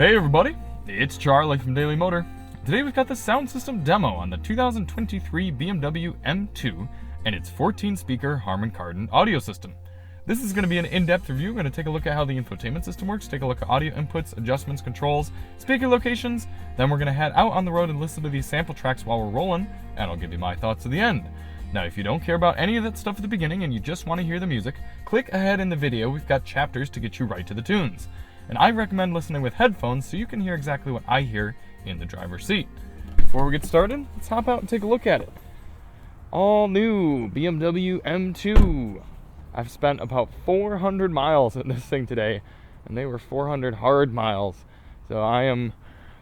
Hey everybody, it's Charlie from Daily Motor. Today we've got the sound system demo on the 2023 BMW M2 and its 14-speaker Harman Kardon audio system. This is going to be an in-depth review. We're going to take a look at how the infotainment system works, take a look at audio inputs, adjustments, controls, speaker locations. Then we're going to head out on the road and listen to these sample tracks while we're rolling, and I'll give you my thoughts at the end. Now, if you don't care about any of that stuff at the beginning and you just want to hear the music, click ahead in the video. We've got chapters to get you right to the tunes. And I recommend listening with headphones so you can hear exactly what I hear in the driver's seat. Before we get started, let's hop out and take a look at it. All new BMW M2. I've spent about 400 miles in this thing today, and they were 400 hard miles. So I am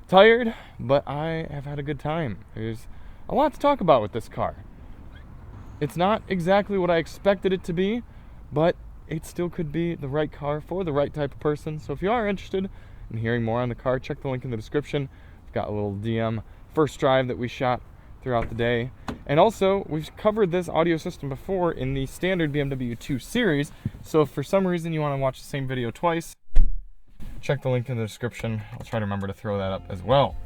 tired, but I have had a good time. There's a lot to talk about with this car. It's not exactly what I expected it to be, but it still could be the right car for the right type of person. So if you are interested in hearing more on the car, check the link in the description. We've got a little DM first drive that we shot throughout the day. And also, we've covered this audio system before in the standard BMW 2 series. So if for some reason you want to watch the same video twice, check the link in the description. I'll try to remember to throw that up as well.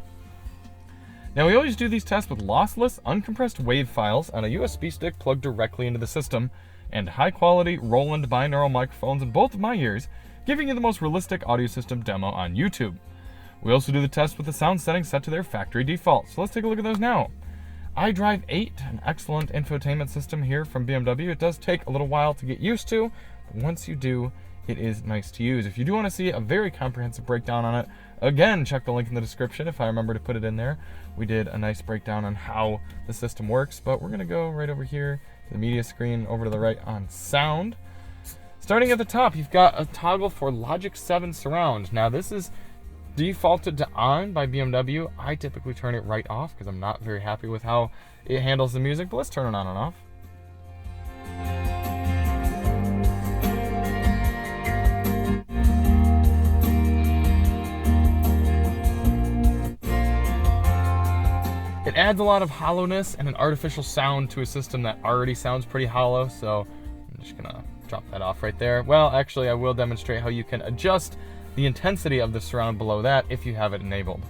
Now, we always do these tests with lossless, uncompressed WAV files on a USB stick plugged directly into the system, and high-quality Roland binaural microphones in both of my ears, giving you the most realistic audio system demo on YouTube. We also do the test with the sound settings set to their factory default, so let's take a look at those now. iDrive 8, an excellent infotainment system here from BMW. It does take a little while to get used to, but once you do, it is nice to use. If you do want to see a very comprehensive breakdown on it, again, check the link in the description if I remember to put it in there. We did a nice breakdown on how the system works, but we're going to go right over here to the media screen, over to the right on sound. Starting at the top, you've got a toggle for Logic 7 Surround. Now, this is defaulted to on by BMW. I typically turn it right off because I'm not very happy with how it handles the music, but let's turn it on and off. It adds a lot of hollowness and an artificial sound to a system that already sounds pretty hollow, so I'm just gonna drop that off right there. Well, actually, I will demonstrate how you can adjust the intensity of the surround below that if you have it enabled.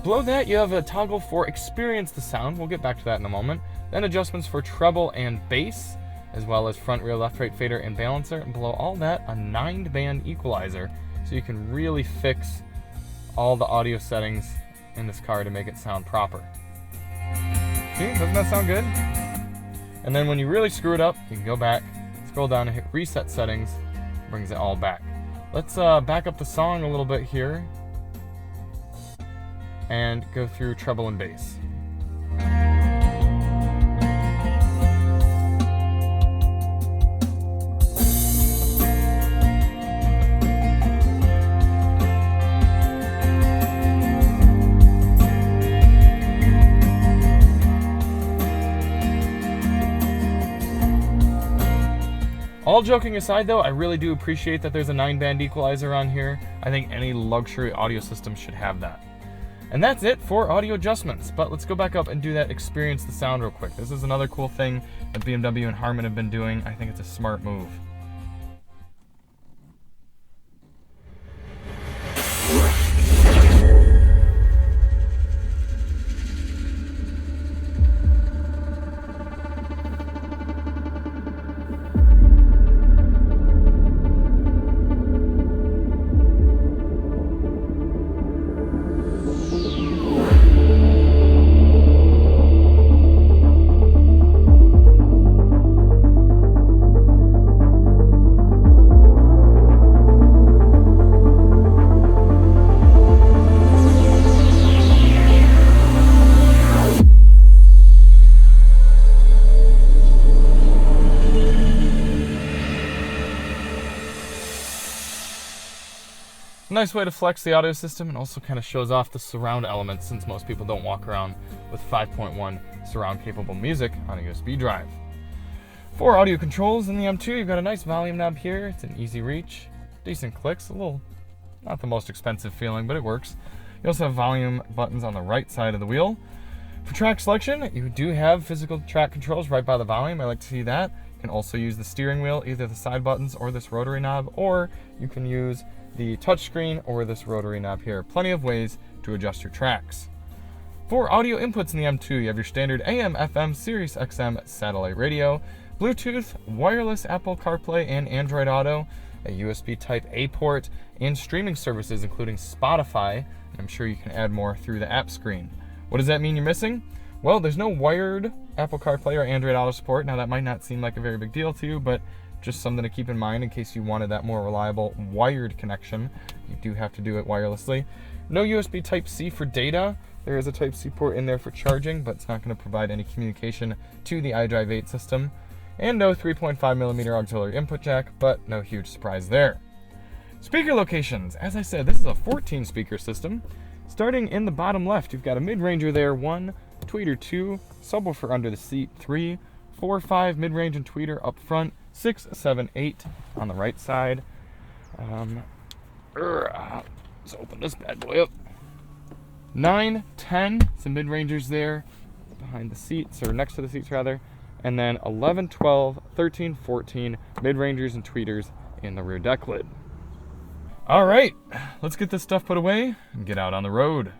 Below that, you have a toggle for Experience the Sound. We'll get back to that in a moment. Then adjustments for treble and bass, as well as front, rear, left, right fader and balancer. And below all that, a 9-band equalizer, so you can really fix all the audio settings in this car to make it sound proper. See, doesn't that sound good? And then when you really screw it up, you can go back, scroll down and hit Reset Settings, brings it all back. Let's back up the song a little bit here and go through treble and bass. All joking aside though, I really do appreciate that there's a 9-band equalizer on here. I think any luxury audio system should have that. And that's it for audio adjustments, but let's go back up and do that Experience the Sound real quick. This is another cool thing that BMW and Harman have been doing. I think it's a smart move. Nice way to flex the audio system, and also kind of shows off the surround elements since most people don't walk around with 5.1 surround capable music on a USB drive. For audio controls in the M2, you've got a nice volume knob here. It's an easy reach, decent clicks, a little, not the most expensive feeling, but it works. You also have volume buttons on the right side of the wheel. For track selection, you do have physical track controls right by the volume. I like to see that. You can also use the steering wheel, either the side buttons or this rotary knob, or you can use the touchscreen or this rotary knob here. Plenty of ways to adjust your tracks. For audio inputs in the M2, you have your standard AM, FM, Sirius XM satellite radio, Bluetooth, wireless Apple CarPlay and Android Auto, a USB Type-A port, and streaming services including Spotify, and I'm sure you can add more through the app screen. What does that mean you're missing? Well, there's no wired Apple CarPlay or Android Auto support. Now that might not seem like a very big deal to you, but just something to keep in mind in case you wanted that more reliable wired connection. You do have to do it wirelessly. No USB Type-C for data. There is a Type-C port in there for charging, but it's not going to provide any communication to the iDrive 8 system. And no 3.5mm auxiliary input jack, but no huge surprise there. Speaker locations. As I said, this is a 14 speaker system. Starting in the bottom left, you've got a mid-ranger there, 1, tweeter 2, subwoofer under the seat 3, 4, 5, mid-range and tweeter up front, 6, 7, 8 on the right side. Let's open this bad boy up. 9, 10, some mid-rangers there behind the seats, or next to the seats rather. And then 11, 12, 13, 14 mid-rangers and tweeters in the rear deck lid. All right, let's get this stuff put away and get out on the road.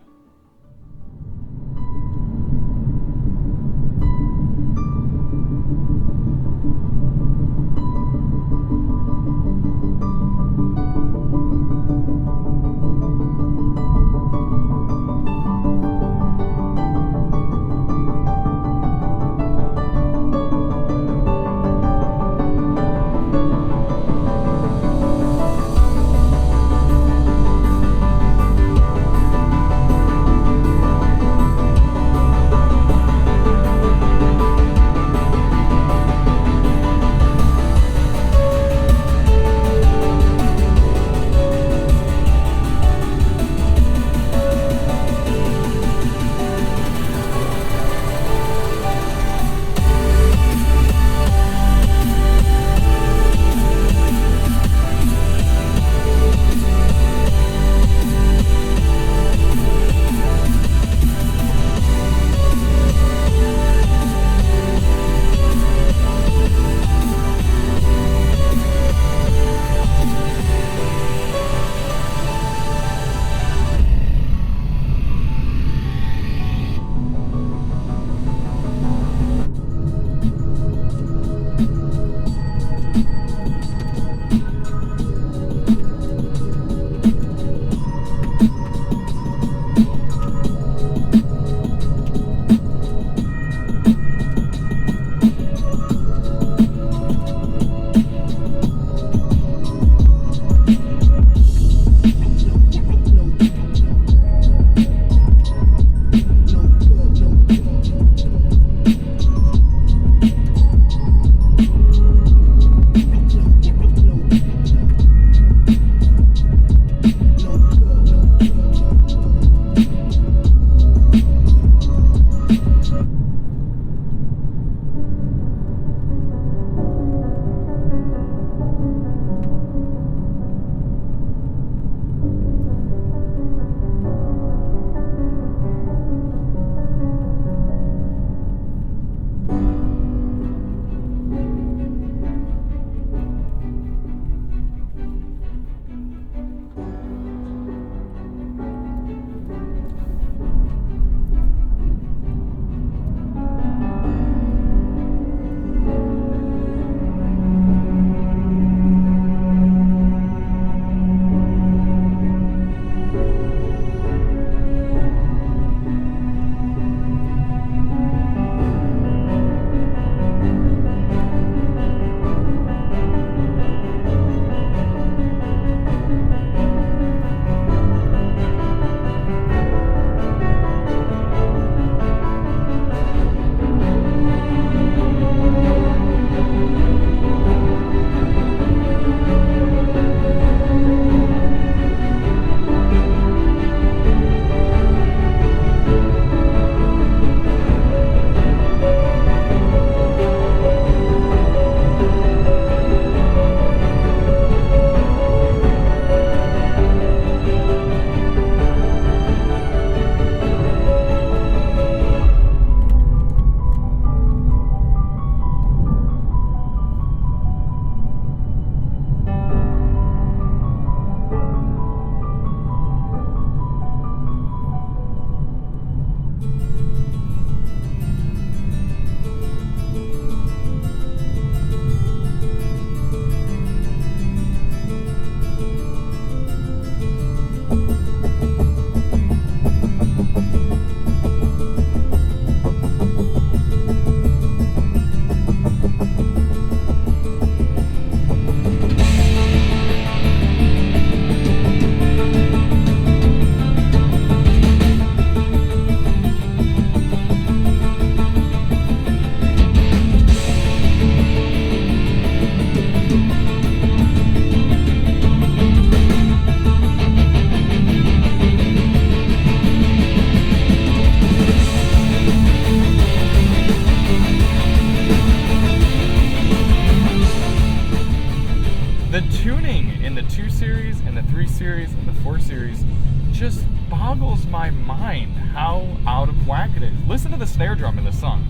Series and the 4 Series just boggles my mind how out of whack it is. Listen to the snare drum in this song.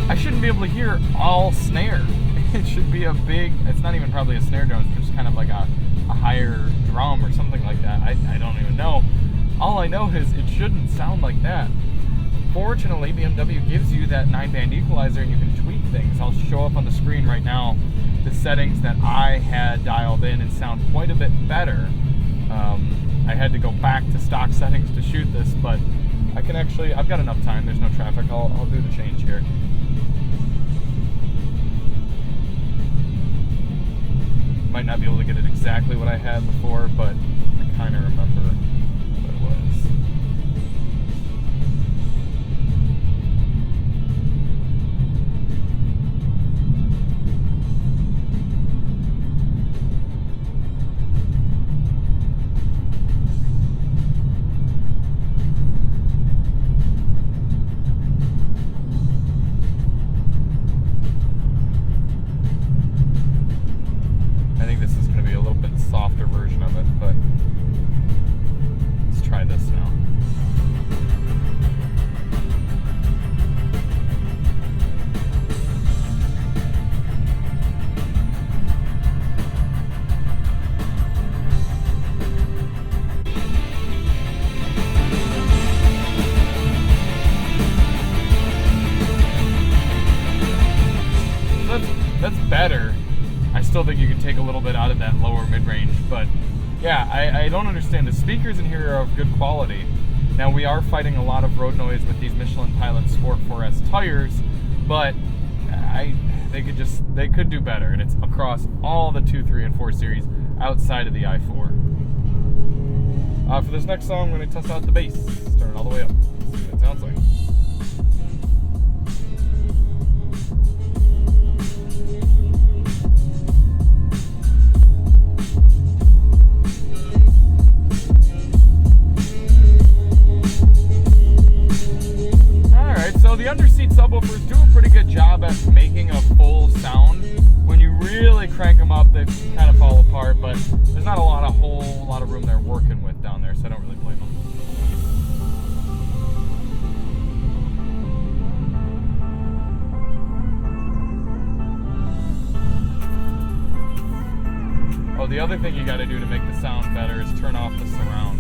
I shouldn't be able to hear all snare. It should be a big, it's not even probably a snare drum, it's just kind of like a higher drum or something like that. I don't even know. All I know is it shouldn't sound like that. Fortunately, BMW gives you that 9-band equalizer and you can tweak things. I'll show up on the screen right now the settings that I had dialed in and sound quite a bit better. I had to go back to stock settings to shoot this, but I can actually, I've got enough time, there's no traffic, I'll do the change here. Might not be able to get it exactly what I had before, but I kind of remember what it was. Softer version of it, but let's try this now. That's better. I still think you can take a little bit out of that lower mid-range, but yeah, I don't understand. The speakers in here are of good quality. Now, we are fighting a lot of road noise with these Michelin Pilot Sport 4S tires, but they could do better, and it's across all the 2, 3, and 4 Series outside of the i4. For this next song, I'm going to test out the bass. Turn it all the way up. See what it sounds like. So the underseat subwoofers do a pretty good job at making a full sound. When you really crank them up, they kind of fall apart, but there's not a whole lot of room they're working with down there, so I don't really blame them. Oh, the other thing you got to do to make the sound better is turn off the surround.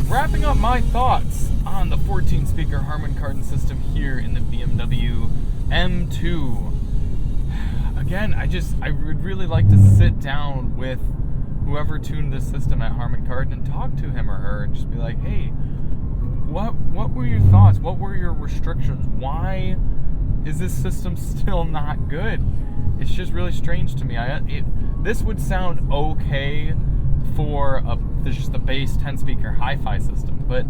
Wrapping up my thoughts on the 14-speaker Harman Kardon system here in the BMW M2. again, I would really like to sit down with whoever tuned this system at Harman Kardon and talk to him or her and just be like, hey, what were your thoughts? What were your restrictions? Why is this system still not good? It's just really strange to me. This would sound okay for just a bass 10-speaker hi-fi system, but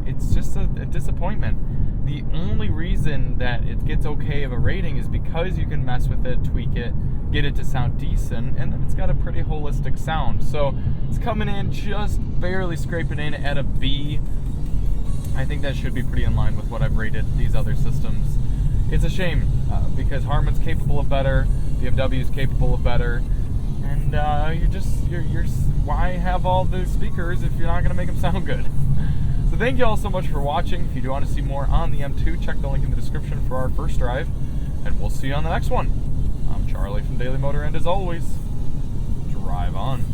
it's just a disappointment. The only reason that it gets okay of a rating is because you can mess with it, tweak it, get it to sound decent, and then it's got a pretty holistic sound. So it's coming in just barely scraping in at a B. I think that should be pretty in line with what I've rated these other systems. It's a shame because Harman's capable of better, BMW's capable of better, and you're why have all the speakers if you're not going to make them sound good? So thank you all so much for watching. If you do want to see more on the M2, check the link in the description for our first drive, and we'll see you on the next one. I'm Charlie from Daily Motor, and as always, drive on.